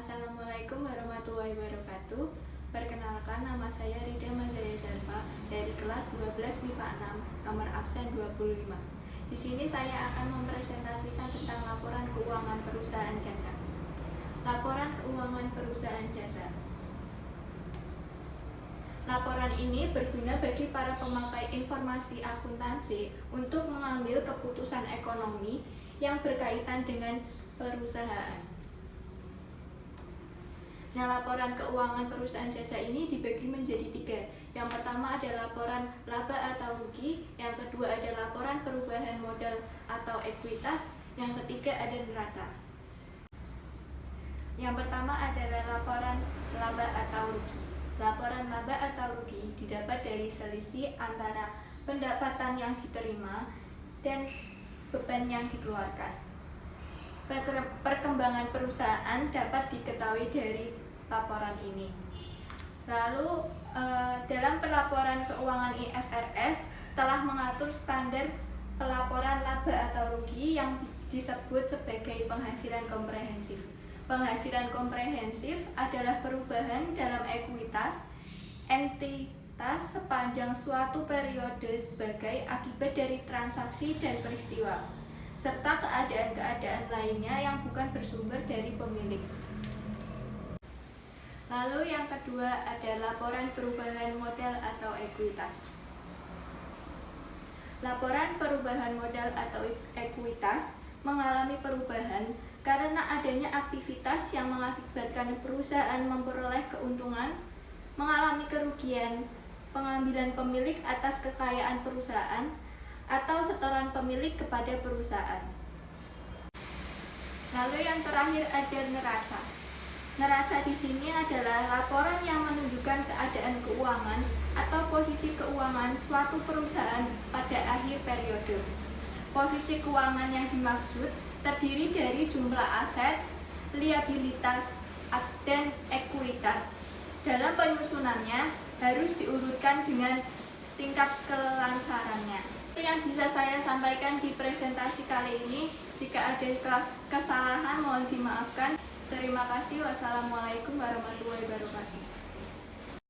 Assalamualaikum warahmatullahi wabarakatuh. Perkenalkan, nama saya Rida Mazaya Zalfa dari kelas 12 MIPA 6, nomor absen 25. Di sini saya akan mempresentasikan tentang laporan keuangan perusahaan jasa. Laporan keuangan perusahaan jasa. Laporan ini berguna bagi para pemakai informasi akuntansi untuk mengambil keputusan ekonomi yang berkaitan dengan perusahaan. Nah, laporan keuangan perusahaan jasa ini dibagi menjadi 3. Yang pertama ada laporan laba atau rugi, yang kedua ada laporan perubahan modal atau ekuitas, yang ketiga ada neraca. Yang pertama adalah laporan laba atau rugi. Laporan laba atau rugi didapat dari selisih antara pendapatan yang diterima dan beban yang dikeluarkan. Perkembangan perusahaan dapat diketahui dari laporan ini. Lalu dalam pelaporan keuangan IFRS telah mengatur standar pelaporan laba atau rugi yang disebut sebagai penghasilan komprehensif. Penghasilan komprehensif adalah perubahan dalam ekuitas entitas sepanjang suatu periode sebagai akibat dari transaksi dan peristiwa, serta keadaan-keadaan lainnya yang bukan bersumber dari pemilik. Lalu yang kedua ada laporan perubahan modal atau ekuitas. Laporan perubahan modal atau ekuitas mengalami perubahan karena adanya aktivitas yang mengakibatkan perusahaan memperoleh keuntungan, mengalami kerugian, pengambilan pemilik atas kekayaan perusahaan, atau setoran pemilik kepada perusahaan. Lalu yang terakhir ada neraca. Neraca di sini adalah laporan yang menunjukkan keadaan keuangan atau posisi keuangan suatu perusahaan pada akhir periode. Posisi keuangan yang dimaksud terdiri dari jumlah aset, liabilitas, dan ekuitas. Dalam penyusunannya harus diurutkan dengan tingkat kelancarannya. Itu yang bisa saya sampaikan di presentasi kali ini. Jika ada kesalahan mohon dimaafkan. Terima kasih. Wassalamualaikum warahmatullahi wabarakatuh.